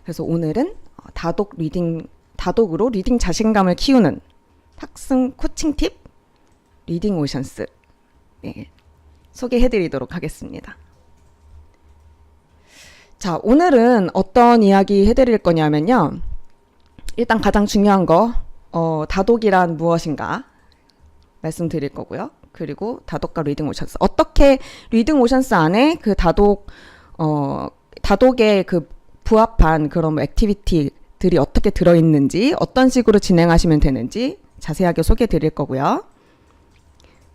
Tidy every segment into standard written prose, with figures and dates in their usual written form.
그래서 오늘은 다독으로 리딩 자신감을 키우는 학생 코칭 팁 리딩 오션스 소개해드리도록 하겠습니다. 자, 오늘은 어떤 이야기 해드릴 거냐면요. 일단 가장 중요한 거 다독이란 무엇인가 말씀드릴 거고요. 그리고 다독과 리딩 오션스, 어떻게 리딩 오션스 안에 그 다독의 그 부합한 그런 액티비티들이 어떻게 들어있는지, 어떤 식으로 진행하시면 되는지 자세하게 소개해 드릴 거고요.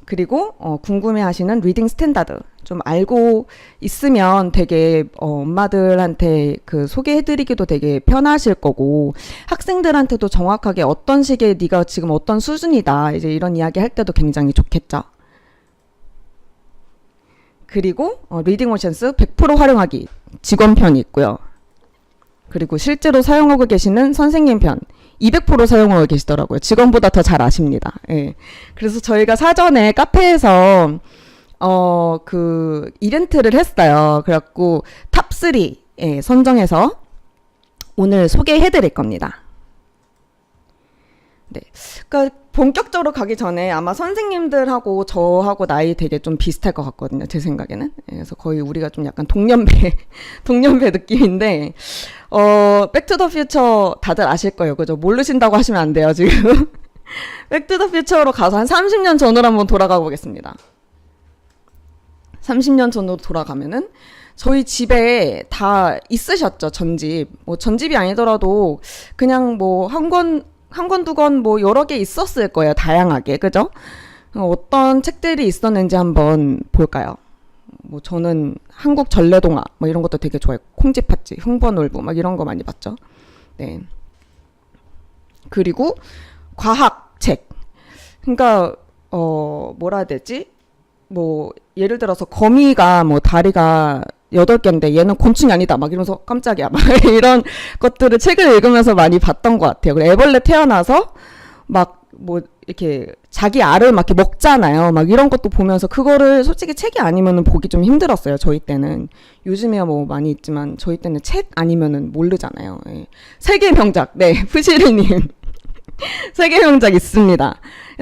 그리고 궁금해하시는 리딩 스탠다드 좀 알고 있으면 되게 엄마들한테 그 소개해드리기도 되게 편하실 거고, 학생들한테도 정확하게 어떤 식의 네가 지금 어떤 수준이다 이제 이런 이야기 할 때도 굉장히 좋겠죠. 그리고 리딩 오션스 100% 활용하기 직원 편이 있고요. 그리고 실제로 사용하고 계시는 선생님 편 200% 사용하고 계시더라고요. 직원보다 더 잘 아십니다. 예. 그래서 저희가 사전에 카페에서 그 이벤트를 했어요. 그래갖고 탑3 선정해서 오늘 소개해 드릴 겁니다. 네. 그러니까 본격적으로 가기 전에 아마 선생님들하고 저하고 나이 되게 좀 비슷할 것 같거든요. 제 생각에는. 그래서 거의 우리가 좀 약간 동년배 느낌인데, 백투더퓨처 다들 아실 거예요. 그죠? 모르신다고 하시면 안 돼요, 지금. 백투더퓨처로 가서 한 30년 전으로 한번 돌아가 보겠습니다. 30년 전으로 돌아가면은 저희 집에 다 있으셨죠, 전집. 뭐 전집이 아니더라도 그냥 뭐 한 권, 두 권 뭐 여러 개 있었을 거예요. 다양하게. 그죠? 어떤 책들이 있었는지 한번 볼까요? 뭐 저는 한국 전래동화 뭐 이런 것도 되게 좋아해요. 콩쥐팥쥐, 흥번울부 막 이런 거 많이 봤죠. 네. 그리고 과학책. 그러니까 뭐라 해야 되지? 뭐 예를 들어서 거미가 뭐 다리가 8개인데 얘는 곤충이 아니다 막 이러면서 깜짝이야 막 이런 것들을 책을 읽으면서 많이 봤던 것 같아요. 그리고 애벌레 태어나서 막 뭐 이렇게 자기 알을 막 이렇게 먹잖아요. 막 이런 것도 보면서 그거를 솔직히 책이 아니면은 보기 좀 힘들었어요. 저희 때는. 요즘에야 뭐 많이 있지만 저희 때는 책 아니면은 모르잖아요. 예. 세계 명작. 네, 푸시리님. 세계 명작 있습니다.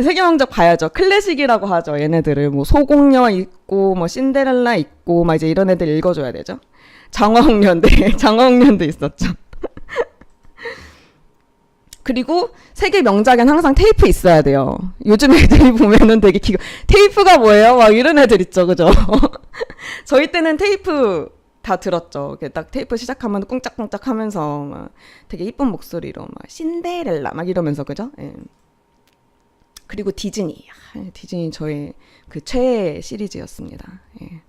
세계 명작 봐야죠. 클래식이라고 하죠. 얘네들을 뭐 소공녀 있고 뭐 신데렐라 있고 막 이제 이런 애들 읽어줘야 되죠. 장화홍련, 네, 장화홍련도 있었죠. 그리고 세계 명작엔 항상 테이프 있어야 돼요. 요즘 애들이 보면은 되게 테이프가 뭐예요? 막 이런 애들 있죠, 그죠? 저희 때는 테이프 다 들었죠. 딱 테이프 시작하면 꿍짝꿍짝 하면서 막 되게 이쁜 목소리로 막 신데렐라 막 이러면서, 그죠? 예. 그리고 디즈니. 디즈니 저의 그 최애 시리즈였습니다. 예.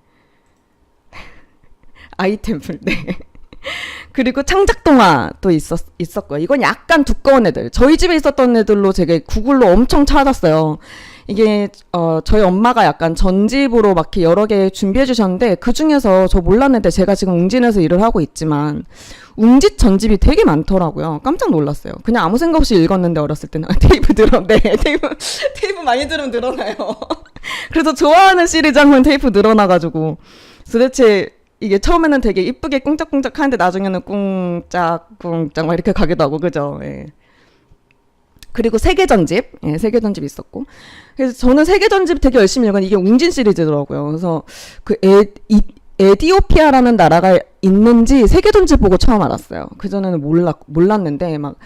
아이템플, 네. 그리고 창작동화도 있었고요. 이건 약간 두꺼운 애들. 저희 집에 있었던 애들로 제가 구글로 엄청 찾았어요. 이게 저희 엄마가 약간 전집으로 막 이렇게 여러 개 준비해 주셨는데, 그 중에서 저 몰랐는데 제가 지금 웅진에서 일을 하고 있지만 웅짓 전집이 되게 많더라고요. 깜짝 놀랐어요. 그냥 아무 생각 없이 읽었는데 어렸을 때는 테이프 테이프 많이 들으면 늘어나요. 그래서 좋아하는 시리즈 하면 테이프 늘어나가지고 도대체 이게 처음에는 되게 이쁘게 꿍짝꿍짝 하는데 나중에는 꿍짝꿍짝 막 이렇게 가기도 하고, 그죠? 예. 그리고 세계전집, 예, 세계전집 있었고. 그래서 저는 세계전집 되게 열심히 읽었는데 이게 웅진 시리즈더라고요. 그래서 그 에디오피아라는 나라가 있는지 세계전집 보고 처음 알았어요. 그전에는 몰랐는데 막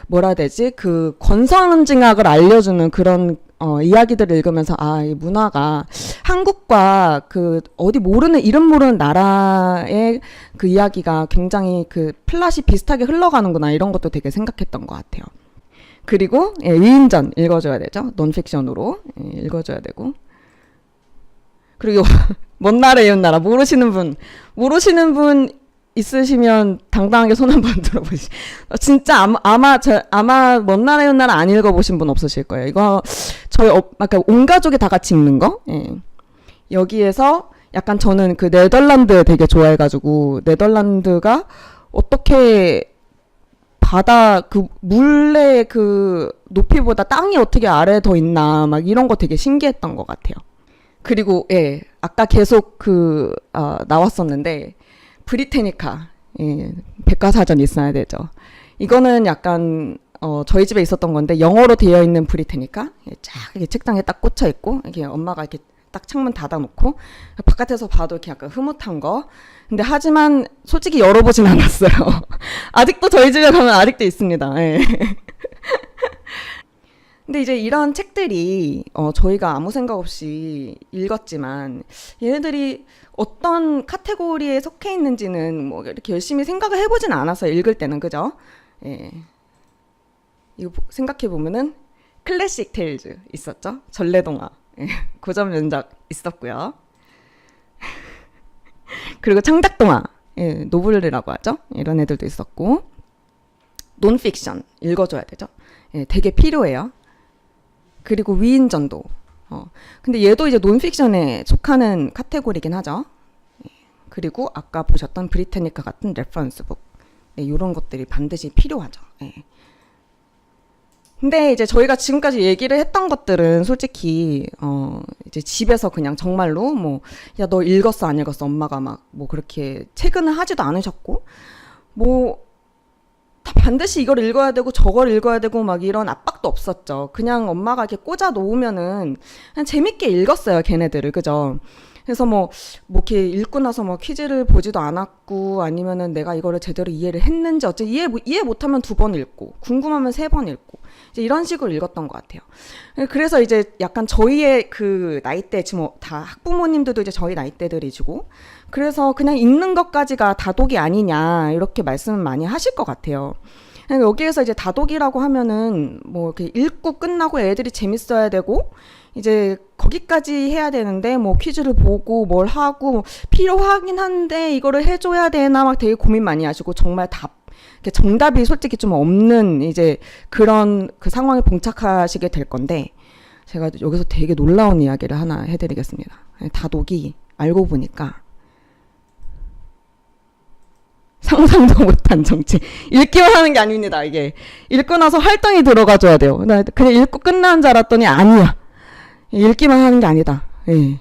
뭐라 해야 되지? 그 권선징악을 알려주는 그런 이야기들을 읽으면서 이 문화가 한국과 그 어디 이름 모르는 나라의 그 이야기가 굉장히 그 플롯이 비슷하게 흘러가는구나, 이런 것도 되게 생각했던 것 같아요. 그리고 위인전 읽어줘야 되죠. 논픽션으로 읽어줘야 되고. 그리고 먼 나라 이웃 나라 모르시는 분 있으시면 당당하게 손 한번 들어보시죠. 진짜 아마 먼 나라 이웃 나라 안 읽어보신 분 없으실 거예요. 이거 저희 아까 온 가족이 다 같이 읽는 거. 예. 여기에서 약간 저는 그 네덜란드 되게 좋아해가지고, 네덜란드가 어떻게 바다 그 물의 그 높이보다 땅이 어떻게 아래에 더 있나 막 이런 거 되게 신기했던 것 같아요. 그리고 아까 계속 나왔었는데 브리테니카, 예, 백과사전 있어야 되죠. 이거는 약간 저희 집에 있었던 건데 영어로 되어 있는 브리테니까 쫙 이렇게 책상에 딱 꽂혀 있고 이렇게 엄마가 이렇게 딱 창문 닫아놓고 바깥에서 봐도 이렇게 약간 흐뭇한 거. 근데 하지만 솔직히 열어보진 않았어요. 아직도 저희 집에 가면 아직도 있습니다. 예. 근데 이제 이런 책들이 저희가 아무 생각 없이 읽었지만 얘네들이 어떤 카테고리에 속해 있는지는 뭐 이렇게 열심히 생각을 해보진 않았어요. 읽을 때는 그죠? 예. 이거 생각해 보면은 클래식 테일즈 있었죠? 전래동화, 예. 고전 명작 있었고요. 그리고 창작동화, 예. 노블이라고 하죠? 이런 애들도 있었고, 논픽션 읽어줘야 되죠? 예. 되게 필요해요. 그리고 위인전도. 근데 얘도 이제 논픽션에 속하는 카테고리긴 하죠. 예. 그리고 아까 보셨던 브리테니카 같은 레퍼런스북, 예. 이런 것들이 반드시 필요하죠. 예. 근데 이제 저희가 지금까지 얘기를 했던 것들은 솔직히 이제 집에서 그냥 정말로 뭐 야 너 읽었어 안 읽었어 엄마가 막 뭐 그렇게 체근을 하지도 않으셨고 뭐 다 반드시 이걸 읽어야 되고 저걸 읽어야 되고 막 이런 압박도 없었죠. 그냥 엄마가 이렇게 꽂아 놓으면은 그냥 재밌게 읽었어요, 걔네들을. 그죠? 그래서 뭐 이렇게 읽고 나서 뭐 퀴즈를 보지도 않았고 아니면은 내가 이거를 제대로 이해를 했는지 이해 못하면 2번 읽고 궁금하면 3번 읽고 이제 이런 식으로 읽었던 것 같아요. 그래서 이제 약간 저희의 그 나이대 지금 다 학부모님들도 이제 저희 나이대들이시고 그래서 그냥 읽는 것까지가 다독이 아니냐 이렇게 말씀을 많이 하실 것 같아요. 여기에서 이제 다독이라고 하면은 뭐 이렇게 읽고 끝나고 애들이 재밌어야 되고 이제 거기까지 해야 되는데 뭐 퀴즈를 보고 뭘 하고 필요하긴 한데 이거를 해줘야 되나 막 되게 고민 많이 하시고 정말 정답이 솔직히 좀 없는 이제 그런 그 상황에 봉착하시게 될 건데 제가 여기서 되게 놀라운 이야기를 하나 해드리겠습니다. 다독이 알고 보니까 상상도 못한 정치. 읽기만 하는 게 아닙니다. 이게 읽고 나서 활동이 들어가줘야 돼요. 나 그냥 읽고 끝나는 줄 알았더니 아니야. 읽기만 하는 게 아니다. 예.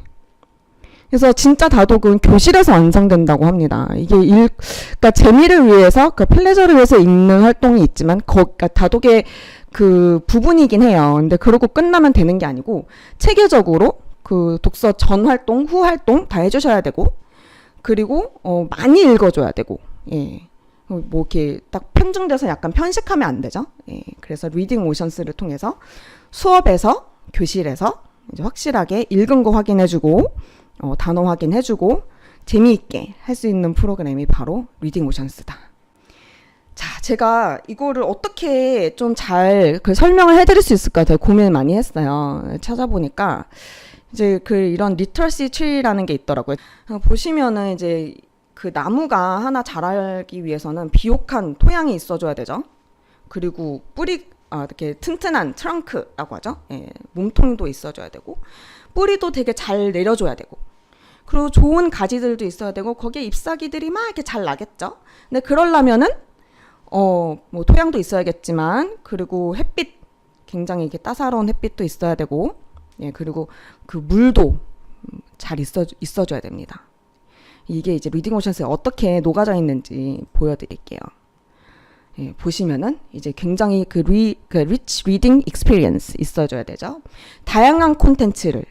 그래서 진짜 다독은 교실에서 완성된다고 합니다. 이게 그러니까 재미를 위해서, 그 플레저를 위해서 읽는 활동이 있지만, 그러니까 다독의 그 부분이긴 해요. 근데 그러고 끝나면 되는 게 아니고 체계적으로 그 독서 전 활동, 후 활동 다 해주셔야 되고, 그리고 많이 읽어줘야 되고, 예. 뭐 이렇게 딱 편중돼서 약간 편식하면 안 되죠. 예. 그래서 리딩 오션스를 통해서 수업에서 교실에서 이제 확실하게 읽은 거 확인해주고 단어 확인해주고 재미있게 할 수 있는 프로그램이 바로 리딩 오션스다. 자, 제가 이거를 어떻게 좀 잘 그 설명을 해드릴 수 있을까 되게 고민을 많이 했어요. 찾아보니까 이제 그 이런 리터러시 트리라는 게 있더라고요. 보시면은 이제 그 나무가 하나 자라기 위해서는 비옥한 토양이 있어줘야 되죠. 그리고 이렇게 튼튼한 트렁크라고 하죠. 예, 몸통도 있어줘야 되고 뿌리도 되게 잘 내려줘야 되고 그리고 좋은 가지들도 있어야 되고 거기에 잎사귀들이 막 이렇게 잘 나겠죠. 근데 그러려면은 뭐 토양도 있어야겠지만 그리고 햇빛 굉장히 이렇게 따사로운 햇빛도 있어야 되고 예, 그리고 그 물도 잘 있어줘야 됩니다. 이게 이제 리딩 오션스에 어떻게 녹아져 있는지 보여드릴게요. 예, 보시면은 이제 굉장히 그 rich reading experience 있어줘야 되죠. 다양한 콘텐츠를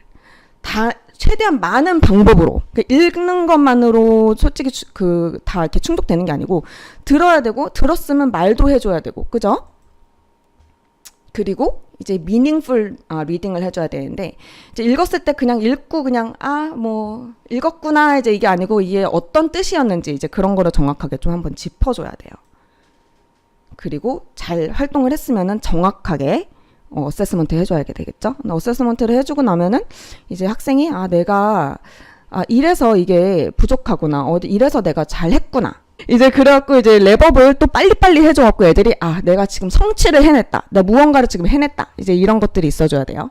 최대한 많은 방법으로 읽는 것만으로 솔직히 다 이렇게 충족되는 게 아니고 들어야 되고 들었으면 말도 해줘야 되고 그죠? 그리고 이제 meaningful reading을 해줘야 되는데 이제 읽었을 때 그냥 읽고 그냥 뭐 읽었구나 이제 이게 아니고 이게 어떤 뜻이었는지 이제 그런 거를 정확하게 좀 한번 짚어줘야 돼요. 그리고 잘 활동을 했으면은 정확하게 어세스먼트 해줘야 되겠죠. 어세스먼트를 해주고 나면은 이제 학생이 내가 이래서 이게 부족하구나. 이래서 내가 잘했구나. 이제 그래갖고 이제 랩업을 또 빨리빨리 해줘갖고 애들이 내가 지금 성취를 해냈다. 나 무언가를 지금 해냈다. 이제 이런 것들이 있어줘야 돼요.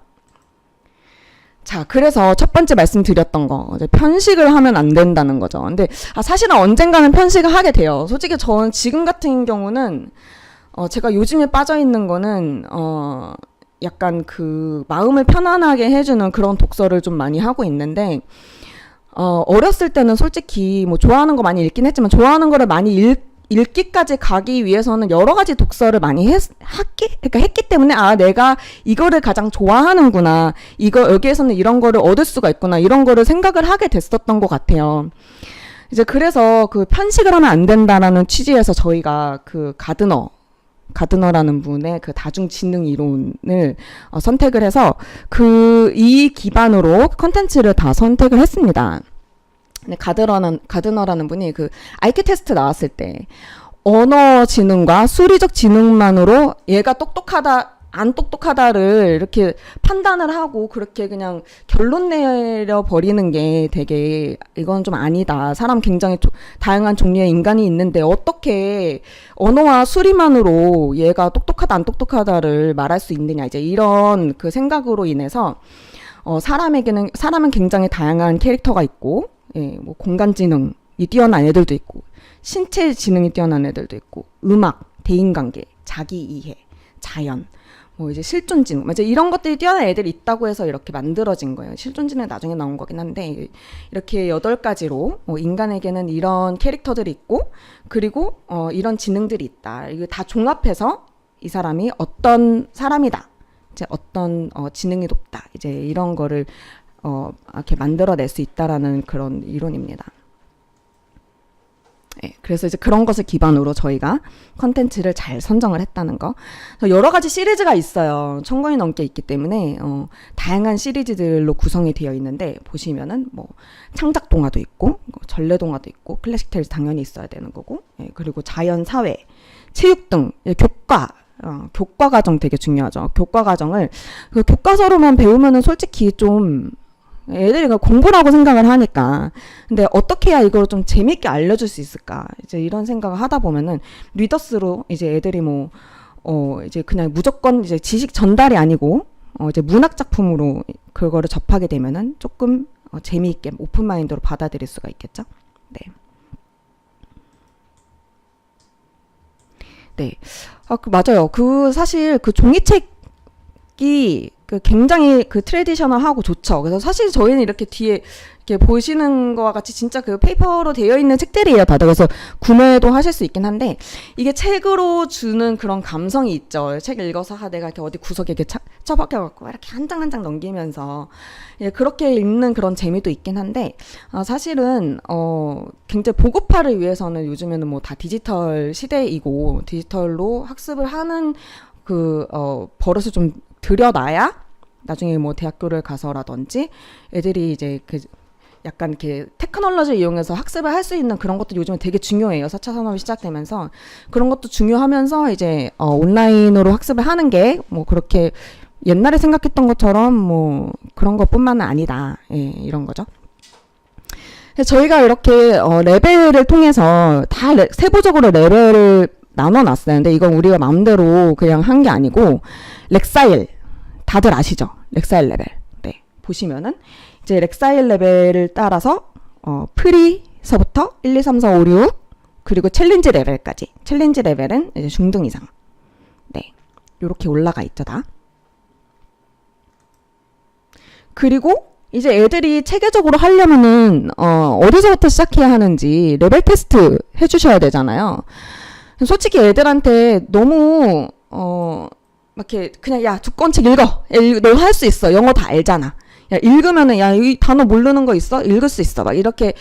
자, 그래서 첫 번째 말씀드렸던 거 이제 편식을 하면 안 된다는 거죠. 근데 사실은 언젠가는 편식을 하게 돼요. 솔직히 저는 지금 같은 경우는 제가 요즘에 빠져 있는 거는 약간 그 마음을 편안하게 해주는 그런 독서를 좀 많이 하고 있는데 어렸을 때는 솔직히 뭐 좋아하는 거 많이 읽긴 했지만 좋아하는 거를 많이 읽기까지 가기 위해서는 여러 가지 독서를 많이 그러니까 했기 때문에 내가 이거를 가장 좋아하는구나. 여기에서는 이런 거를 얻을 수가 있구나. 이런 거를 생각을 하게 됐었던 것 같아요. 이제 그래서 그 편식을 하면 안 된다라는 취지에서 저희가 그 가드너라는 분의 그 다중지능 이론을 선택을 해서 이 기반으로 컨텐츠를 다 선택을 했습니다. 근데 가드너라는 분이 그 IQ 테스트 나왔을 때 언어 지능과 수리적 지능만으로 얘가 똑똑하다 안 똑똑하다를 이렇게 판단을 하고 그렇게 그냥 결론 내려 버리는 게 되게 이건 좀 아니다. 사람 굉장히 다양한 종류의 인간이 있는데 어떻게 언어와 수리만으로 얘가 똑똑하다 안 똑똑하다를 말할 수 있느냐. 이제 이런 그 생각으로 인해서 사람은 굉장히 다양한 캐릭터가 있고 뭐 공간 지능이 뛰어난 애들도 있고 신체 지능이 뛰어난 애들도 있고 음악, 대인관계, 자기 이해, 자연 뭐 이제 실존지능, 이제 이런 것들이 뛰어난 애들이 있다고 해서 이렇게 만들어진 거예요. 실존지능은 나중에 나온 거긴 한데 이렇게 8가지로 인간에게는 이런 캐릭터들이 있고 그리고 이런 지능들이 있다. 이거 다 종합해서 이 사람이 어떤 사람이다. 이제 어떤 지능이 높다. 이제 이런 거를 이렇게 만들어낼 수 있다라는 그런 이론입니다. 네, 그래서 이제 그런 것을 기반으로 저희가 컨텐츠를 잘 선정을 했다는 거. 여러 가지 시리즈가 있어요. 1000권이 넘게 있기 때문에 다양한 시리즈들로 구성이 되어 있는데 보시면은 뭐 창작 동화도 있고 전래 동화도 있고 클래식 텔스 당연히 있어야 되는 거고 그리고 자연, 사회, 체육 등 교과 과정 되게 중요하죠. 교과 과정을 그 교과서로만 배우면은 솔직히 좀 애들이 공부라고 생각을 하니까 근데 어떻게 해야 이걸 좀 재밌게 알려줄 수 있을까 이제 이런 생각을 하다 보면은 리더스로 이제 애들이 이제 그냥 무조건 이제 지식 전달이 아니고 이제 문학 작품으로 그거를 접하게 되면은 조금 재미있게 오픈 마인드로 받아들일 수가 있겠죠. 네. 네. 맞아요. 사실 그 종이책이 굉장히 트레디셔널하고 좋죠. 그래서 사실 저희는 이렇게 뒤에 이렇게 보시는 거와 같이 진짜 그 페이퍼로 되어 있는 책들이에요, 다들. 그래서 구매도 하실 수 있긴 한데 이게 책으로 주는 그런 감성이 있죠. 책 읽어서 내가 이렇게 어디 구석에 이렇게 처박혀갖고 이렇게 한 장 한 장 넘기면서 그렇게 읽는 그런 재미도 있긴 한데 사실은 굉장히 보급화를 위해서는 요즘에는 뭐 다 디지털 시대이고 디지털로 학습을 하는 버릇을 좀 들여놔야 나중에 뭐 대학교를 가서라든지 애들이 이제 약간 이렇게 테크놀로지를 이용해서 학습을 할 수 있는 그런 것도 요즘에 되게 중요해요. 4차 산업이 시작되면서 그런 것도 중요하면서 이제 온라인으로 학습을 하는 게 뭐 그렇게 옛날에 생각했던 것처럼 뭐 그런 것뿐만은 아니다. 이런 거죠. 저희가 이렇게 레벨을 통해서 다 세부적으로 레벨을 나눠놨어요. 근데 이건 우리가 마음대로 그냥 한 게 아니고 렉사일 다들 아시죠? 렉사일 레벨. 네. 보시면은 이제 렉사일 레벨을 따라서 프리서부터 1, 2, 3, 4, 5, 6 그리고 챌린지 레벨까지. 챌린지 레벨은 이제 중등 이상. 네. 요렇게 올라가 있죠, 다. 그리고 이제 애들이 체계적으로 하려면은 어디서부터 시작해야 하는지 레벨 테스트 해주셔야 되잖아요. 솔직히 애들한테 너무 막 이렇게 그냥 야 두꺼운 책 읽어. 너 할 수 있어. 영어 다 알잖아. 야 읽으면은 야 이 단어 모르는 거 있어? 읽을 수 있어. 막 이렇게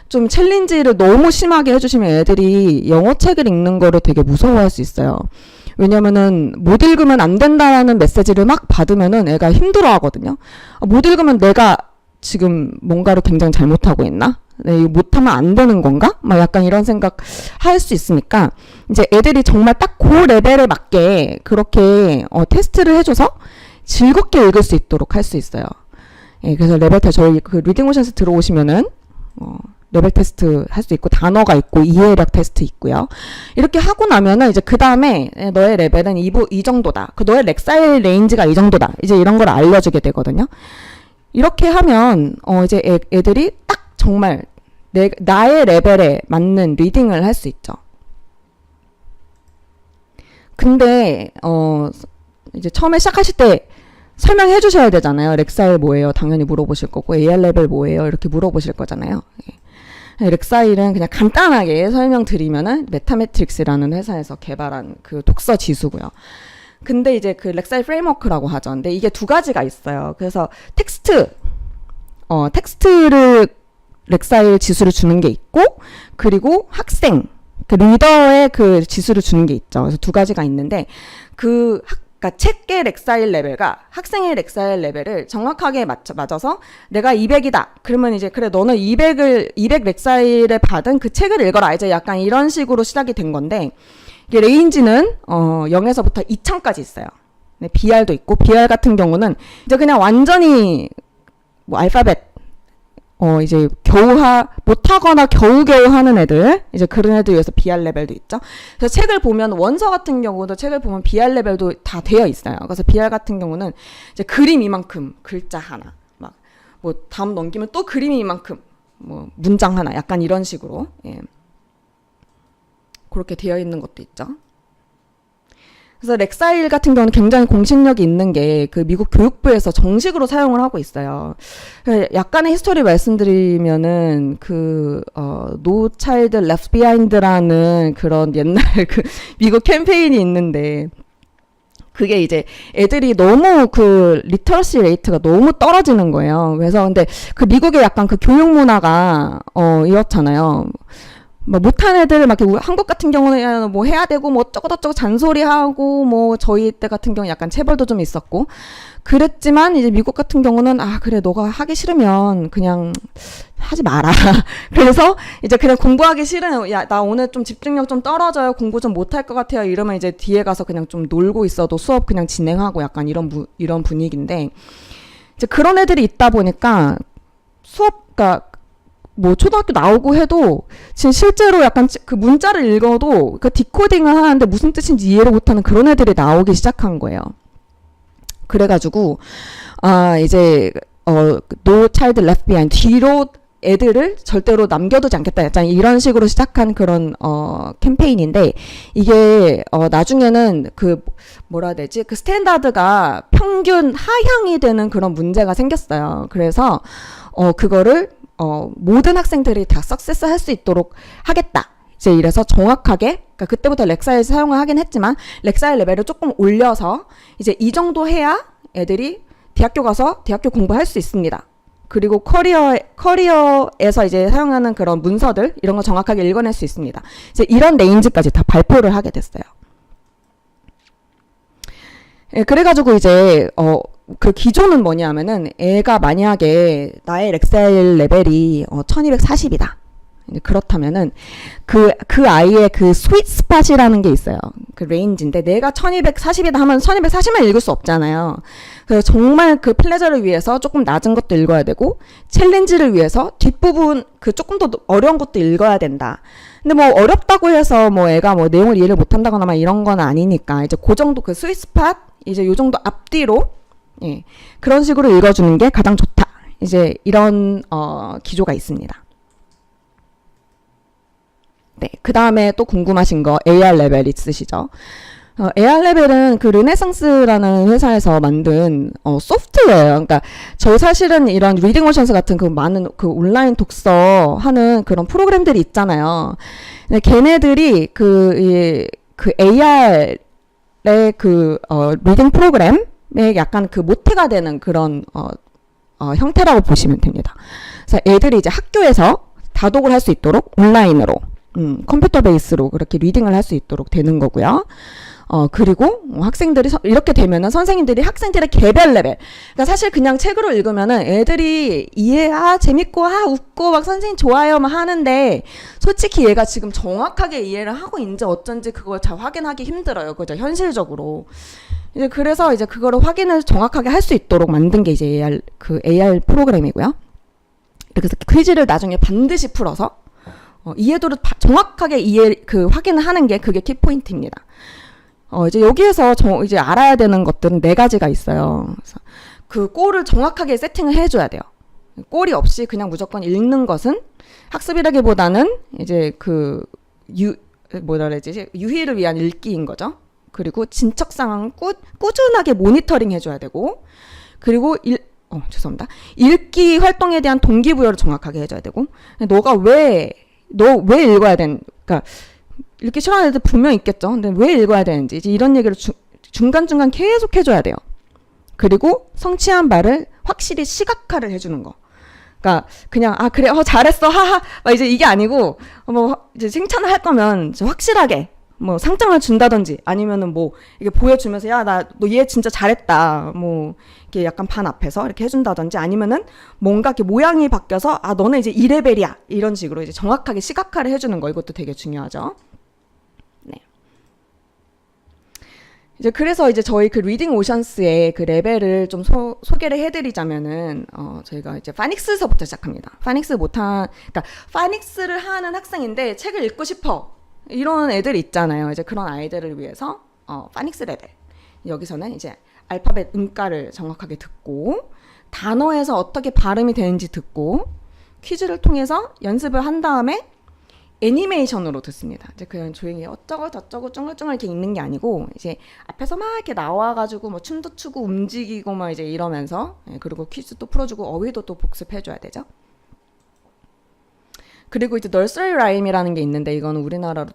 좀 챌린지를 너무 심하게 해주시면 애들이 영어 책을 읽는 거를 되게 무서워할 수 있어요. 왜냐면은 못 읽으면 안 된다라는 메시지를 막 받으면은 애가 힘들어하거든요. 못 읽으면 내가 지금 뭔가를 굉장히 잘못하고 있나? 네, 이거 못하면 안 되는 건가? 막 약간 이런 생각 할 수 있으니까 이제 애들이 정말 딱 그 레벨에 맞게 그렇게 테스트를 해줘서 즐겁게 읽을 수 있도록 할 수 있어요. 예, 그래서 레벨 테스트 저희 그 리딩오션스 들어오시면은 레벨 테스트 할 수 있고 단어가 있고 이해력 테스트 있고요. 이렇게 하고 나면은 이제 그 다음에 너의 레벨은 이 정도다. 너의 렉사일 레인지가 이 정도다. 이제 이런 걸 알려주게 되거든요. 이렇게 하면 이제 애들이 딱 정말 나의 레벨에 맞는 리딩을 할 수 있죠. 근데 이제 처음에 시작하실 때 설명해 주셔야 되잖아요. 렉사일 뭐예요? 당연히 물어보실 거고 AR 레벨 뭐예요? 이렇게 물어보실 거잖아요. 렉사일은 그냥 간단하게 설명드리면은 메타매트릭스라는 회사에서 개발한 그 독서 지수고요. 근데 이제 그 렉사일 프레임워크라고 하죠. 근데 이게 두 가지가 있어요. 그래서 텍스트를 렉사일 지수를 주는 게 있고, 그리고 학생, 그 리더의 그 지수를 주는 게 있죠. 그래서 두 가지가 있는데, 그러니까 책의 렉사일 레벨과 학생의 렉사일 레벨을 정확하게 맞아서 내가 200이다. 그러면 이제 그래 너는 200 렉사일에 받은 그 책을 읽어라. 이제 약간 이런 식으로 시작이 된 건데 이게 레인지는 0에서부터 2000까지 있어요. 네, BR도 있고 BR 같은 경우는 이제 그냥 완전히 뭐 알파벳 이제 못하거나 겨우겨우 하는 애들, 이제 그런 애들 위해서 BR 레벨도 있죠. 그래서 책을 보면, 원서 같은 경우도 책을 보면 BR 레벨도 다 되어 있어요. 그래서 BR 같은 경우는 이제 그림 이만큼, 글자 하나, 뭐 다음 넘기면 또 그림이 이만큼, 뭐 문장 하나, 약간 이런 식으로, 예. 그렇게 되어 있는 것도 있죠. 그래서 렉사일 같은 경우는 굉장히 공신력이 있는 게 그 미국 교육부에서 정식으로 사용을 하고 있어요. 약간의 히스토리 말씀드리면은 No Child Left Behind라는 그런 옛날 그 미국 캠페인이 있는데 그게 이제 애들이 너무 그 리터러시 레이트가 너무 떨어지는 거예요. 그래서 근데 그 미국의 약간 그 교육 문화가 이렇잖아요. 뭐 못한 애들 막 이렇게 한국 같은 경우는 뭐 해야 되고 뭐 어쩌고저쩌고 잔소리하고 뭐 저희 때 같은 경우 약간 체벌도 좀 있었고 그랬지만 이제 미국 같은 경우는 그래 너가 하기 싫으면 그냥 하지 마라. 그래서 이제 그냥 공부하기 싫은 야 나 오늘 좀 집중력 좀 떨어져요. 공부 좀 못할 것 같아요. 이러면 이제 뒤에 가서 그냥 좀 놀고 있어도 수업 그냥 진행하고 약간 이런 분위기인데 이제 그런 애들이 있다 보니까 수업가 뭐 초등학교 나오고 해도 지금 실제로 약간 그 문자를 읽어도 그 디코딩을 하는데 무슨 뜻인지 이해를 못하는 그런 애들이 나오기 시작한 거예요. 그래가지고 이제 No Child Left Behind 뒤로 애들을 절대로 남겨두지 않겠다. 약간 이런 식으로 시작한 그런 캠페인인데 이게 나중에는 그 뭐라 해야 되지? 그 스탠다드가 평균 하향이 되는 그런 문제가 생겼어요. 그래서 그거를 모든 학생들이 다 석세스 할 수 있도록 하겠다. 이제 이래서 정확하게, 그러니까 그때부터 렉사일 사용을 하긴 했지만, 렉사일 레벨을 조금 올려서, 이제 이 정도 해야 애들이 대학교 가서 대학교 공부할 수 있습니다. 그리고 커리어에서 이제 사용하는 그런 문서들, 이런 거 정확하게 읽어낼 수 있습니다. 이제 이런 레인지까지 다 발표를 하게 됐어요. 예, 그래가지고 이제, 그 기조는 뭐냐면은 애가 만약에 나의 렉사일 레벨이 1240이다. 그렇다면은 그 아이의 그 스윗 스팟이라는 게 있어요. 그 레인지인데 내가 1240이다 하면 1240만 읽을 수 없잖아요. 그래서 정말 그 플레저를 위해서 조금 낮은 것도 읽어야 되고 챌린지를 위해서 뒷부분 그 조금 더 어려운 것도 읽어야 된다. 근데 뭐 어렵다고 해서 뭐 애가 뭐 내용을 이해를 못 한다거나 막 이런 건 아니니까 이제 그 정도 그 스윗 스팟 이제 요 정도 앞뒤로 예, 그런 식으로 읽어주는 게 가장 좋다. 이제 이런 기조가 있습니다. 네, 그 다음에 또 궁금하신 거 AR 레벨 있으시죠? AR 레벨은 그 르네상스라는 회사에서 만든 소프트웨어예요. 그러니까 저희 사실은 이런 리딩 오션스 같은 그 많은 그 온라인 독서 하는 그런 프로그램들이 있잖아요. 근데 걔네들이 그 AR의 리딩 프로그램 약간 그 모태가 되는 그런 형태라고 보시면 됩니다. 그래서 애들이 이제 학교에서 다독을 할 수 있도록 온라인으로 컴퓨터 베이스로 그렇게 리딩을 할 수 있도록 되는 거고요. 그리고 학생들이 이렇게 되면은 선생님들이 학생들의 개별 레벨. 그러니까 사실 그냥 책으로 읽으면은 애들이 재밌고 웃고 막 선생님 좋아요 막 하는데 솔직히 얘가 지금 정확하게 이해를 하고 있는지 어쩐지 그걸 잘 확인하기 힘들어요. 그죠? 현실적으로. 이제 그래서 이제 그거를 확인을 정확하게 할 수 있도록 만든 게 이제 AR 프로그램이고요. 그래서 퀴즈를 나중에 반드시 풀어서 이해도를 정확하게 확인을 하는 게 그게 키포인트입니다. 이제 여기에서 이제 알아야 되는 것들은 4가지가 있어요. 그래서 그 골을 정확하게 세팅을 해줘야 돼요. 골이 없이 그냥 무조건 읽는 것은 학습이라기보다는 이제 유희를 위한 읽기인 거죠. 그리고 진척 상황 꾸준하게 모니터링 해줘야 되고, 그리고 죄송합니다. 읽기 활동에 대한 동기부여를 정확하게 해줘야 되고, 너 왜 읽어야 그러니까 읽기 싫어하는 애들 분명 있겠죠. 근데 왜 읽어야 되는지 이제 이런 얘기를 중간중간 계속 해줘야 돼요. 그리고 성취한 바를 확실히 시각화를 해주는 거. 그러니까 그냥 그래 잘했어 하하 막 이제 이게 아니고 뭐 이제 칭찬을 할 거면 확실하게 뭐 상장을 준다든지 아니면은 뭐 이게 보여주면서 야 너 얘 진짜 잘했다 뭐 이렇게 약간 반 앞에서 이렇게 해준다든지 아니면은 뭔가 이렇게 모양이 바뀌어서 너는 이제 2레벨이야 이런 식으로 이제 정확하게 시각화를 해주는 거 이것도 되게 중요하죠. 네. 이제 그래서 이제 저희 그 리딩 오션스의 그 레벨을 좀 소개를 해드리자면은 저희가 이제 파닉스서부터 시작합니다. 그러니까 파닉스를 하는 학생인데 책을 읽고 싶어 이런 애들 있잖아요. 이제 그런 아이들을 위해서 파닉스 레벨 여기서는 이제 알파벳 음가를 정확하게 듣고 단어에서 어떻게 발음이 되는지 듣고 퀴즈를 통해서 연습을 한 다음에 애니메이션으로 듣습니다. 이제 그냥 조용히 어쩌고 저쩌고 쫑글쫑글 이렇게 읽는 게 아니고 이제 앞에서 막 이렇게 나와가지고 뭐 춤도 추고 움직이고 막 이제 이러면서 그리고 퀴즈도 풀어주고 어휘도 또 복습해줘야 되죠. 그리고 이제 널서리 라임이라는 게 있는데 이거는 우리나라로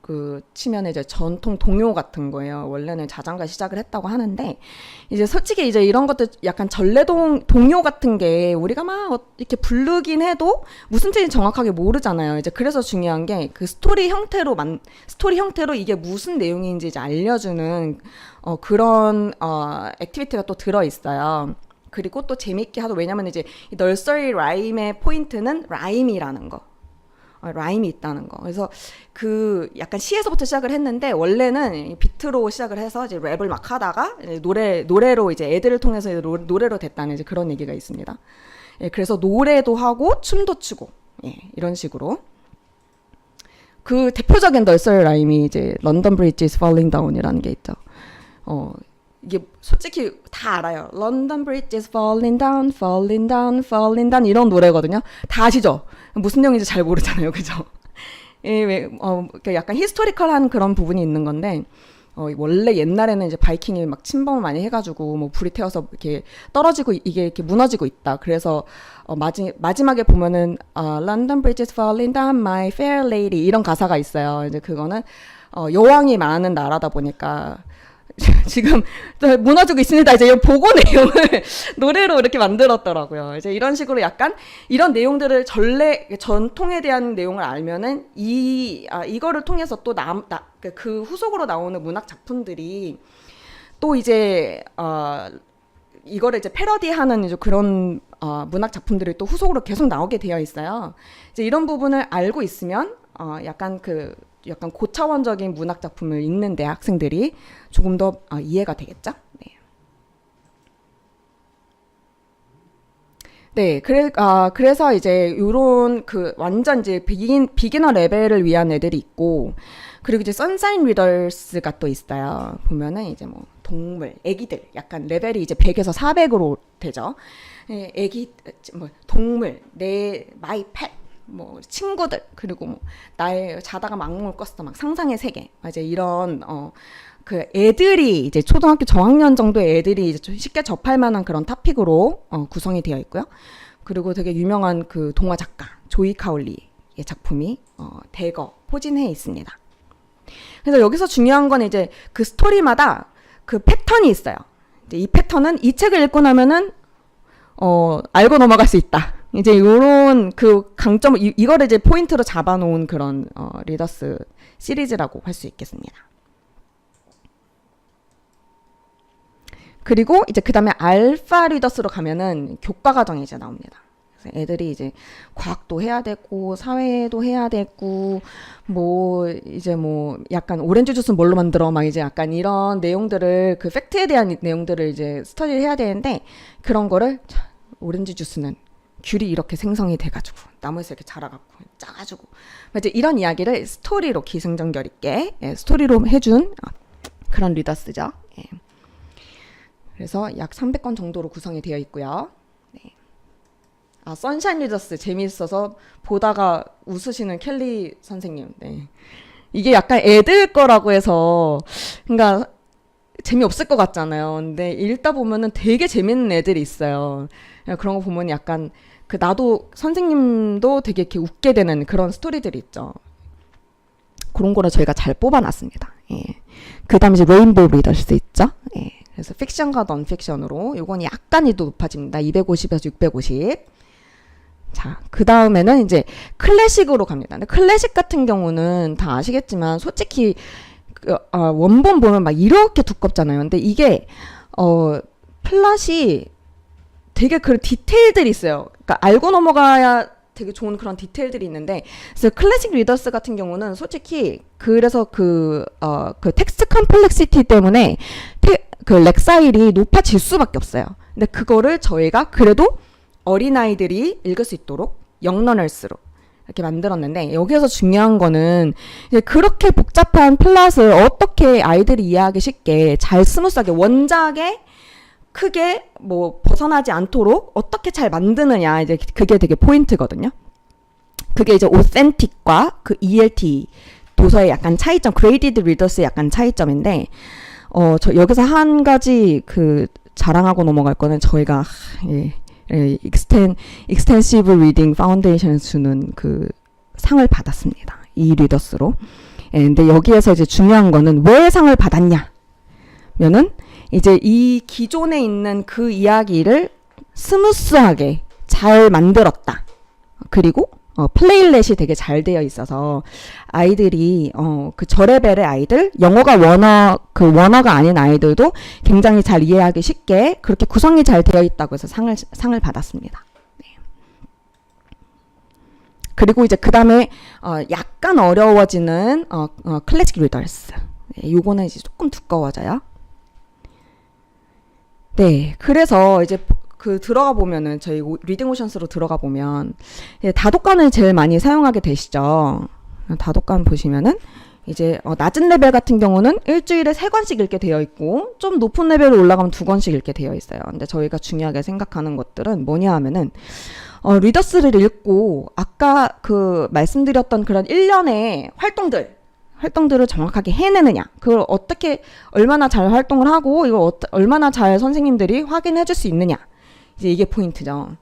그 치면 이제 전통 동요 같은 거예요. 원래는 자장가 시작을 했다고 하는데 이제 솔직히 이제 이런 것들 약간 동요 같은 게 우리가 막 이렇게 부르긴 해도 무슨 뜻인지 정확하게 모르잖아요. 이제 그래서 중요한 게 그 스토리 형태로 이게 무슨 내용인지 이제 알려주는 그런 액티비티가 또 들어 있어요. 그리고 또 재밌게 하도 왜냐면 이제 이 널서리 라임의 포인트는 라임이라는 거. 라임이 있다는 거. 그래서 그 약간 시에서부터 시작을 했는데 원래는 비트로 시작을 해서 이제 랩을 막 하다가 노래로 이제 애들을 통해서 노래로 됐다는 이제 그런 얘기가 있습니다. 예, 그래서 노래도 하고 춤도 추고 이런 식으로. 그 대표적인 널서리 라임이 이제 London Bridge is falling down이라는 게 있죠. 이게 솔직히 다 알아요. London Bridge is falling down, falling down, falling down 이런 노래거든요. 다 아시죠? 무슨 내용인지 잘 모르잖아요, 그죠? 약간 히스토리컬한 그런 부분이 있는 건데 원래 옛날에는 이제 바이킹이 막 침범을 많이 해가지고 뭐 불이 태워서 이렇게 떨어지고 이게 이렇게 무너지고 있다. 그래서 마지막에 보면은 London Bridge is falling down, my fair lady 이런 가사가 있어요. 이제 그거는 여왕이 많은 나라다 보니까. 지금 무너지고 있습니다. 이제 이 보고 내용을 노래로 이렇게 만들었더라고요. 이제 이런 식으로 약간 이런 내용들을 전통에 대한 내용을 알면은 이거를 통해서 또 그 후속으로 나오는 문학 작품들이 또 이제 이거를 이제 패러디하는 이제 그런 문학 작품들이 또 후속으로 계속 나오게 되어 있어요. 이제 이런 부분을 알고 있으면 약간 고차원적인 문학 작품을 읽는데 학생들이 조금 더 이해가 되겠죠? 네, 그래서 이제 요런 완전 이제 비기너 레벨을 위한 애들이 있고, 그리고 이제 선샤인 리더스가 또 있어요. 보면은 이제 뭐 동물, 애기들, 약간 레벨이 이제 100에서 400으로 되죠. 애기, 뭐 동물, 마이 펫, 뭐 친구들, 그리고 뭐 나의 자다가 막몽을 꿨어, 막 상상의 세계, 이제 이런 그 애들이 이제 초등학교 저학년 정도의 애들이 이제 좀 쉽게 접할 만한 그런 토픽으로 구성이 되어 있고요. 그리고 되게 유명한 그 동화 작가 조이 카울리의 작품이 대거 포진해 있습니다. 그래서 여기서 중요한 건 이제 그 스토리마다 그 패턴이 있어요. 이제 이 패턴은 이 책을 읽고 나면은 알고 넘어갈 수 있다. 이제 요런 그 강점 이거를 이제 포인트로 잡아놓은 그런 리더스 시리즈라고 할 수 있겠습니다. 그리고 이제 그 다음에 알파 리더스로 가면은 교과 과정이 이제 나옵니다. 그래서 애들이 이제 과학도 해야 되고 사회도 해야 되고 뭐 이제 뭐 약간 오렌지 주스는 뭘로 만들어 막 이제 약간 이런 내용들을 그 팩트에 대한 내용들을 이제 스터디를 해야 되는데 그런 거를 오렌지 주스는 귤이 이렇게 생성이 돼가지고 나무에서 이렇게 자라갖고 짜가지고 이제 이런 이야기를 스토리로 기승전결 있게 스토리로 해준 그런 리더스죠. 그래서 약 300권 정도로 구성이 되어 있고요. 네. 선샤인 리더스 재미있어서 보다가 웃으시는 켈리 선생님. 네. 이게 약간 애들 거라고 해서 그러니까 재미없을 것 같잖아요. 근데 읽다 보면은 되게 재밌는 애들이 있어요. 그런 거 보면 약간 나도 선생님도 되게 이렇게 웃게 되는 그런 스토리들이 있죠. 그런 거를 저희가 잘 뽑아놨습니다. 예. 그 다음에 이제 레인보우 리더스 있죠. 예. 그래서 픽션과 넌픽션으로 요건 약간이 또 높아집니다. 250에서 650. 자, 그 다음에는 이제 클래식으로 갑니다. 근데 클래식 같은 경우는 다 아시겠지만 솔직히 원본 보면 막 이렇게 두껍잖아요. 근데 이게 플랫이 되게 그 디테일들이 있어요. 그러니까 알고 넘어가야 되게 좋은 그런 디테일들이 있는데, 그래서 클래식 리더스 같은 경우는 솔직히 그래서 그 텍스트 컴플렉시티 때문에 그 렉사일이 높아질 수밖에 없어요. 근데 그거를 저희가 그래도 어린아이들이 읽을 수 있도록 영러널스로 이렇게 만들었는데, 여기에서 중요한 거는 이제 그렇게 복잡한 플랫을 어떻게 아이들이 이해하기 쉽게 잘 스무스하게 원작에 크게 뭐 벗어나지 않도록 어떻게 잘 만드느냐, 이제 그게 되게 포인트거든요. 그게 이제 오센틱과 그 ELT 도서의 약간 차이점, 그레이디드 리더스의 약간 차이점인데, 저 여기서 한 가지 자랑하고 넘어갈 거는 저희가 익스텐시브 리딩 파운데이션에서 주는 그 상을 받았습니다. 이 리더스로. 예, 근데 여기에서 이제 중요한 거는 왜 상을 받았냐? 면은 이제 이 기존에 있는 그 이야기를 스무스하게 잘 만들었다. 그리고 플레이렛이 되게 잘 되어 있어서 아이들이 그 저레벨의 아이들, 영어가 원어가 아닌 아이들도 굉장히 잘 이해하기 쉽게 그렇게 구성이 잘 되어 있다고 해서 상을 받았습니다. 네. 그리고 이제 그 다음에 약간 어려워지는 클래식 리더스. 네, 요거는 이제 조금 두꺼워져요. 네, 그래서 이제 들어가 보면은 저희 리딩 오션스로 들어가 보면 다독관을 제일 많이 사용하게 되시죠. 다독관 보시면은 이제 낮은 레벨 같은 경우는 일주일에 3권씩 읽게 되어 있고, 좀 높은 레벨로 올라가면 2권씩 읽게 되어 있어요. 근데 저희가 중요하게 생각하는 것들은 뭐냐 하면은 리더스를 읽고 아까 말씀드렸던 그런 일련의 활동들을 정확하게 해내느냐, 그걸 어떻게 얼마나 잘 활동을 하고 이걸 얼마나 잘 선생님들이 확인해 줄 수 있느냐, 이제 이게 포인트죠.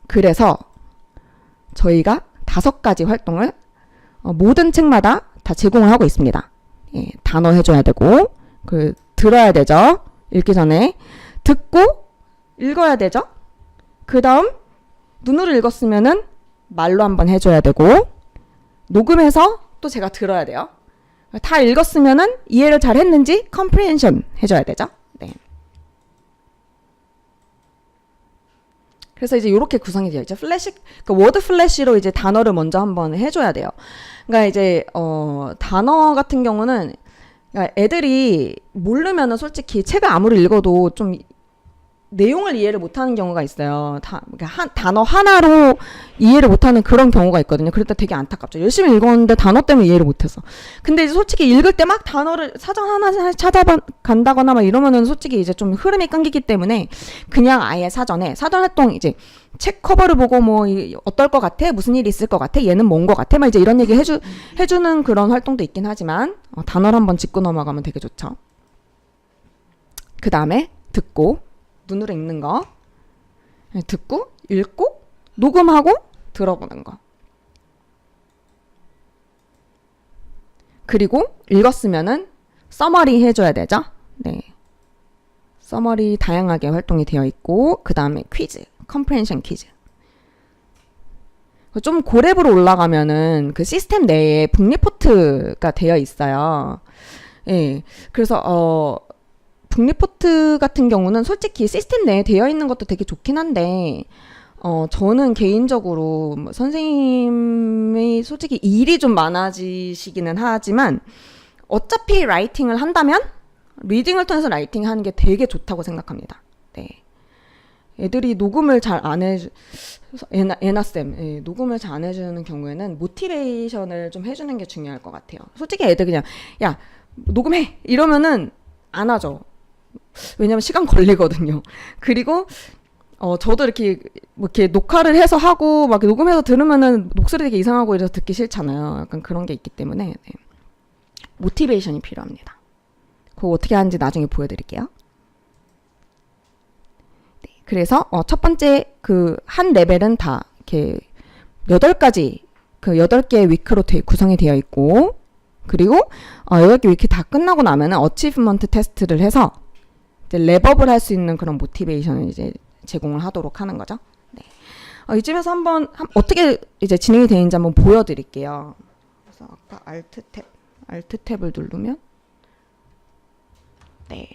그래서 저희가 5가지 활동을 모든 책마다 다 제공을 하고 있습니다. 예, 단어 해줘야 되고, 들어야 되죠. 읽기 전에. 듣고 읽어야 되죠. 그 다음 눈으로 읽었으면은 말로 한번 해줘야 되고, 녹음해서 또 제가 들어야 돼요. 다 읽었으면은 이해를 잘 했는지 컴프리헨션 해줘야 되죠. 네. 그래서 이제 이렇게 구성이 되어 있죠. 워드 플래시로 이제 단어를 먼저 한번 해줘야 돼요. 그러니까 이제 단어 같은 경우는, 그러니까 애들이 모르면은 솔직히 책을 아무리 읽어도 좀 내용을 이해를 못하는 경우가 있어요. 단어 하나로 이해를 못하는 그런 경우가 있거든요. 그럴 때 되게 안타깝죠. 열심히 읽었는데 단어 때문에 이해를 못해서. 근데 이제 솔직히 읽을 때 막 단어를 사전 하나 찾아간다거나 막 이러면은 솔직히 이제 좀 흐름이 끊기기 때문에 그냥 아예 사전 활동, 이제 책 커버를 보고 뭐 어떨 것 같아? 무슨 일이 있을 것 같아? 얘는 뭔 것 같아? 막 이제 이런 얘기 해주는 그런 활동도 있긴 하지만 단어를 한번 짚고 넘어가면 되게 좋죠. 그 다음에 듣고 눈으로 읽는 거, 듣고 읽고 녹음하고 들어보는 거. 그리고 읽었으면은 서머리 해줘야 되죠. 네, 서머리 다양하게 활동이 되어 있고, 그 다음에 퀴즈, 컴프레hen션 퀴즈. 좀 고렙으로 올라가면은 그 시스템 내에 북 리포트가 되어 있어요. 예, 그래서 북 리포트 같은 경우는 솔직히 시스템 내에 되어 있는 것도 되게 좋긴 한데, 저는 개인적으로 선생님이 솔직히 일이 좀 많아지시기는 하지만 어차피 라이팅을 한다면 리딩을 통해서 라이팅 하는 게 되게 좋다고 생각합니다. 네. 애들이 녹음을 잘 안 에나쌤, 녹음을 잘 안 해주는 경우에는 모티베이션을 좀 해주는 게 중요할 것 같아요. 솔직히 애들 그냥, 야, 녹음해! 이러면은 안 하죠. 왜냐면 시간 걸리거든요. 그리고 저도 이렇게 녹화를 해서 하고 막 녹음해서 들으면은 목소리 되게 이상하고 이래서 듣기 싫잖아요. 약간 그런 게 있기 때문에 모티베이션이 필요합니다. 그거 어떻게 하는지 나중에 보여드릴게요. 네, 그래서 첫 번째 그 한 레벨은 다 이렇게 8가지 그 8개의 위크로 구성이 되어 있고, 그리고 8개 위크 다 끝나고 나면은 어치브먼트 테스트를 해서 이제 랩업을 할 수 있는 그런 모티베이션을 이제 제공을 하도록 하는 거죠. 네. 이쯤에서 한번 어떻게 이제 진행이 되는지 한번 보여드릴게요. 그래서 아까 Alt 탭을 누르면 네.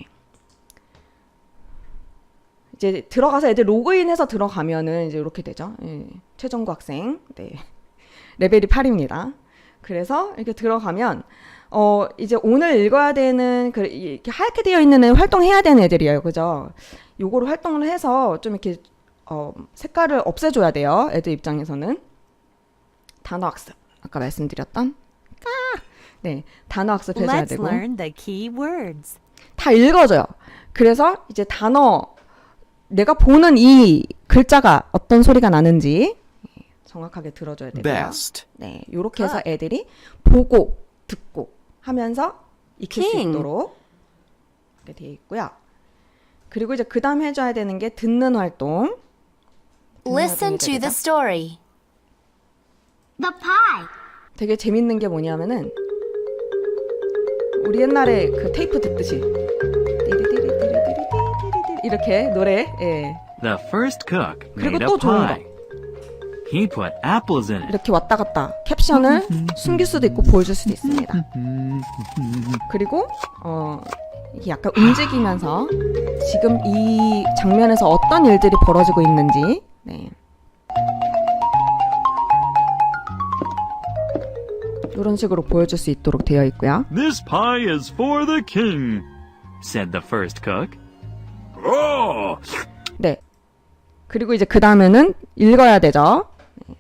이제 들어가서 애들 로그인해서 들어가면은 이제 이렇게 되죠. 예. 최정구 학생. 네. 레벨이 8입니다. 그래서 이렇게 들어가면 이제 오늘 읽어야 되는 이렇게 하얗게 되어 있는 애 활동해야 되는 애들이에요. 그죠? 요거를 활동을 해서 좀 이렇게 색깔을 없애줘야 돼요. 애들 입장에서는. 단어 학습. 아까 말씀드렸던 네, 단어 학습 해줘야 되고. Let's learn the key words. 다 읽어줘요. 그래서 이제 내가 보는 이 글자가 어떤 소리가 나는지 정확하게 들어줘야 되고요. Best. 네, 요렇게 해서 애들이 보고 듣고 하면서 익힐 수 King. 있도록 이렇게 되어 있고요. 그리고 이제 그 다음 해줘야 되는 게 듣는 활동. Listen to the story. The pie. 되게 재밌는 게 뭐냐면은 우리 옛날에 그 테이프 듣듯이 띠리띠리띠리띠리띠리띠리 이렇게 노래. 예. The first cook 그리고 made 또 a 좋은 pie. He put apples in it. 이렇게 왔다 갔다 캡션을 숨길 수도 있고 보여줄 수도 있습니다. 그리고 이게 약간 움직이면서 지금 이 장면에서 어떤 일들이 벌어지고 있는지 네. 이런 식으로 보여줄 수 있도록 되어 있고요. This pie is for the king, said the first cook. Oh! 네. 그리고 이제 그 다음에는 읽어야 되죠. 네.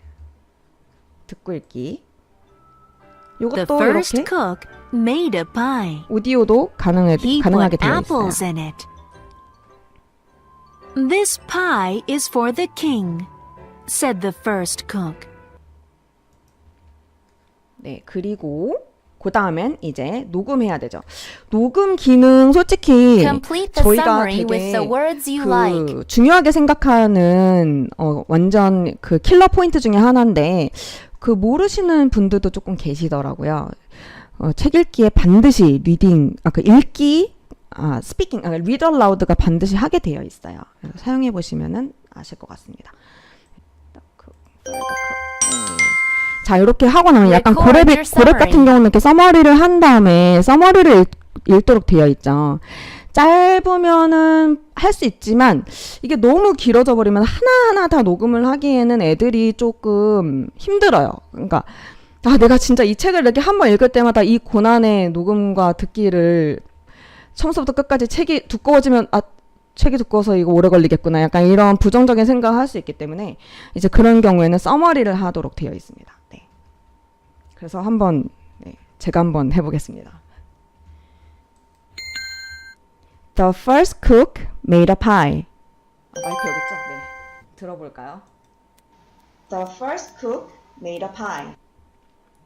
듣고 읽기. The 요것도 first 이렇게 cook made a pie. 오디오도 He 가능하게 put 되어 apples 있어요. in it. This pie is for the king, said the first cook. 네, 그리고 그 다음엔 이제 녹음해야 되죠. 녹음 기능 솔직히 Complete the 저희가 summary with 되게 the words you like. 중요하게 생각하는 완전 그 킬러 포인트 중에 하나인데 그 모르시는 분들도 조금 계시더라고요. 책 읽기에 반드시 리딩, 그 읽기, 스피킹, read aloud가 반드시 하게 되어 있어요. 그래서 사용해 보시면은 아실 것 같습니다. 자, 이렇게 하고 나면 약간 고랩 같은 경우는 이렇게 서머리를 한 다음에 서머리를 읽도록 되어 있죠. 짧으면은 할 수 있지만 이게 너무 길어져 버리면 하나하나 다 녹음을 하기에는 애들이 조금 힘들어요. 그러니까 내가 진짜 이 책을 이렇게 한번 읽을 때마다 이 고난의 녹음과 듣기를 처음부터 끝까지 책이 두꺼워지면 책이 두꺼워서 이거 오래 걸리겠구나. 약간 이런 부정적인 생각을 할 수 있기 때문에 이제 그런 경우에는 서머리를 하도록 되어 있습니다. 네. 그래서 제가 한번 해보겠습니다. The first cook made a pie. 마이크 여기 있죠? 네. 들어볼까요? The first cook made a pie.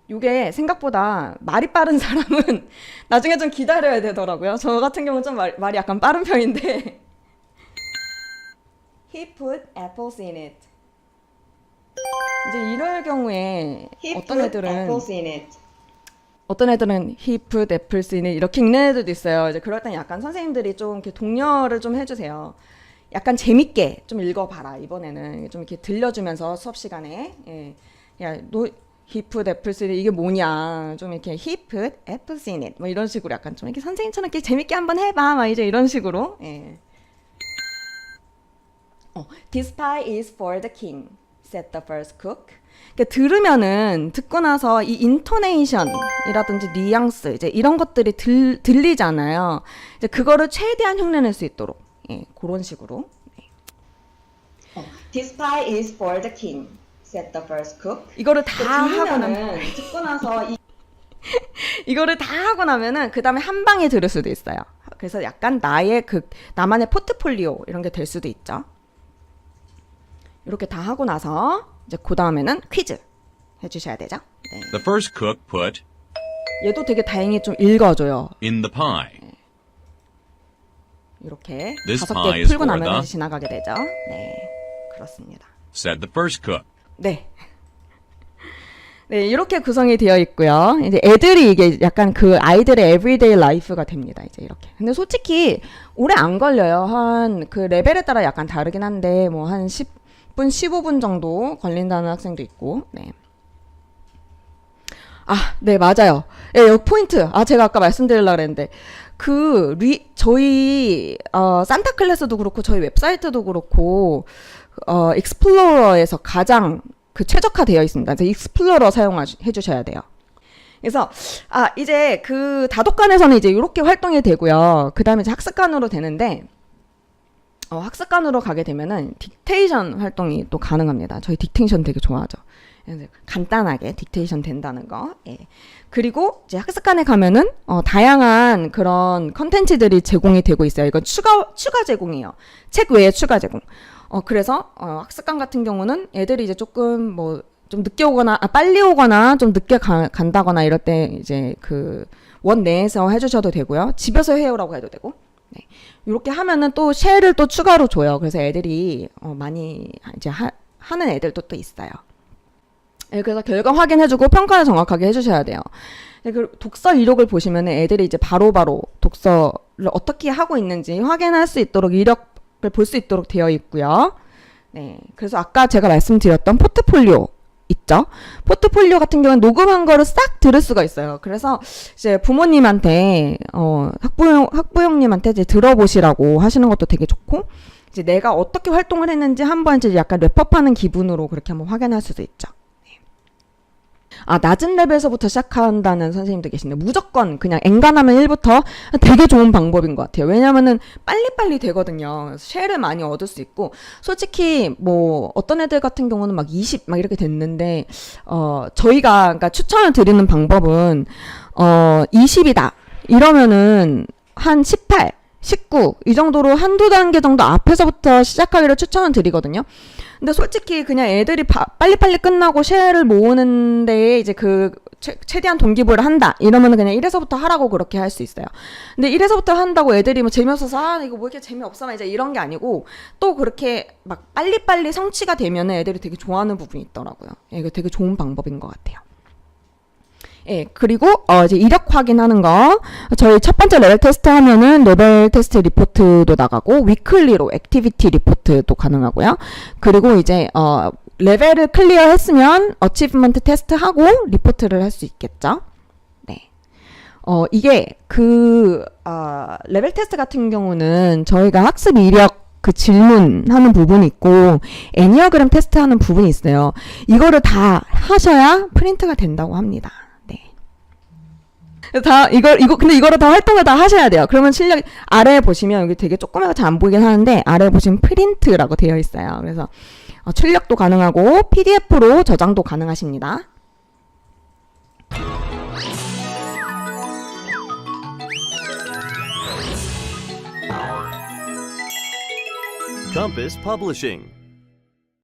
이게 생각보다 말이 빠른 사람은 나중에 좀 기다려야 되더라고요. 저 같은 경우는 좀 말이 약간 빠른 편인데. He put apples in it. 이제 이럴 경우에 어떤 애들은 he put apples in it 이렇게 읽는 애들도 있어요. 이제 그럴 땐 약간 선생님들이 좀 이렇게 독려를 좀 해주세요. 약간 재밌게 좀 읽어봐라. 이번에는 좀 이렇게 들려주면서 수업 시간에 야, 너 he put apples in it 이게 뭐냐? 좀 이렇게 he put apples in it 뭐 이런 식으로 약간 좀 이렇게 선생님처럼 이렇게 재밌게 한번 해봐. 막 이제 이런 식으로. This pie is for the king, said the first cook. 그러니까 들으면은 듣고 나서 이 인토네이션이라든지 뉘앙스 이제 이런 것들이 들리잖아요. 이제 그거를 최대한 흉내낼 수 있도록 그런 식으로. This pie is for the king, said the first cook. 이거를 다 하고 나면 듣고 나서 이거를 다 하고 나면은 그 다음에 한 방에 들을 수도 있어요. 그래서 약간 나만의 포트폴리오 이런 게 될 수도 있죠. 이렇게 다 하고 나서 이제 그 다음에는 퀴즈 해주셔야 되죠. 네. The first cook put 얘도 되게 다행히 좀 읽어줘요. in the pie. 이렇게 This 5개 pie is 풀고 for 나면 the- 이제 지나가게 되죠. 네, 그렇습니다. said the first cook. 네. 네, 이렇게 구성이 되어 있고요. 이제 애들이 이게 약간 그 아이들의 에브리데이 라이프가 됩니다. 이제 이렇게. 근데 솔직히 오래 안 걸려요. 한 그 레벨에 따라 약간 다르긴 한데 뭐 한 10분, 15분 정도 걸린다는 학생도 있고. 네. 아, 네, 맞아요. 예, 여기 포인트. 아, 제가 아까 말씀드리려고 그랬는데 저희 산타클래스도 그렇고 저희 웹사이트도 그렇고 익스플로러에서 가장 그 최적화되어 있습니다. 그래서 익스플로러 사용해 주셔야 돼요. 그래서 이제 그 다독관에서는 이제 이렇게 활동이 되고요. 그다음에 이제 학습관으로 되는데 학습관으로 가게 되면은 딕테이션 활동이 또 가능합니다. 저희 딕테이션 되게 좋아하죠. 그래서 간단하게 딕테이션 된다는 거. 예. 그리고 이제 학습관에 가면은 다양한 그런 컨텐츠들이 제공이 되고 있어요. 이건 추가 제공이에요. 책 외에 추가 제공. 그래서 학습관 같은 경우는 애들이 이제 조금 뭐 좀 늦게 오거나 빨리 오거나 좀 늦게 간다거나 이럴 때 이제 그 원 내에서 해주셔도 되고요. 집에서 해오라고 해도 되고. 네. 이렇게 하면은 또 쉘을 또 추가로 줘요. 그래서 애들이 많이 이제 하는 애들도 또 있어요. 네, 그래서 결과 확인해주고 평가를 정확하게 해주셔야 돼요. 네, 그 독서 이력을 보시면 애들이 이제 바로바로 독서를 어떻게 하고 있는지 확인할 수 있도록 이력을 볼 수 있도록 되어 있고요. 네, 그래서 아까 제가 말씀드렸던 포트폴리오 있죠? 포트폴리오 같은 경우는 녹음한 거를 싹 들을 수가 있어요. 그래서 이제 부모님한테 학부형님한테 이제 들어보시라고 하시는 것도 되게 좋고, 이제 내가 어떻게 활동을 했는지 한번 이제 약간 랩업하는 기분으로 그렇게 한번 확인할 수도 있죠. 낮은 레벨에서부터 시작한다는 선생님도 계신데 무조건 그냥 엔간하면 1부터 되게 좋은 방법인 것 같아요. 왜냐면은 빨리빨리 되거든요. 쉘을 많이 얻을 수 있고, 솔직히 뭐 어떤 애들 같은 경우는 막 20 막 이렇게 됐는데 저희가 그러니까 추천을 드리는 방법은 20이다 이러면은 한 18, 19 이 정도로 한두 단계 정도 앞에서부터 시작하기를 추천을 드리거든요. 근데 솔직히 그냥 애들이 빨리빨리 끝나고 쉘을 모으는데 이제 그 최대한 동기부여를 한다 이러면은 그냥 1에서부터 하라고 그렇게 할 수 있어요. 근데 1에서부터 한다고 애들이 뭐 재미없어서 이거 뭐 이렇게 재미없어 이제 이런 게 아니고, 또 그렇게 막 빨리빨리 성취가 되면은 애들이 되게 좋아하는 부분이 있더라고요. 이거 되게 좋은 방법인 것 같아요. 예, 그리고 이제 이력 확인하는 거. 저희 첫 번째 레벨 테스트 하면은 레벨 테스트 리포트도 나가고 위클리로 액티비티 리포트도 가능하고요. 그리고 이제 레벨을 클리어 했으면 어치브먼트 테스트 하고 리포트를 할 수 있겠죠. 네. 이게 레벨 테스트 같은 경우는 저희가 학습 이력 그 질문하는 부분이 있고 애니어그램 테스트하는 부분이 있어요. 이거를 다 하셔야 프린트가 된다고 합니다. 근데 이거를 다 활동을 다 하셔야 돼요. 그러면 실력, 아래에 보시면 여기 되게 조그맣게 잘 안 보이긴 하는데, 아래에 보시면 프린트라고 되어 있어요. 그래서 출력도 가능하고, PDF로 저장도 가능하십니다. Compass Publishing.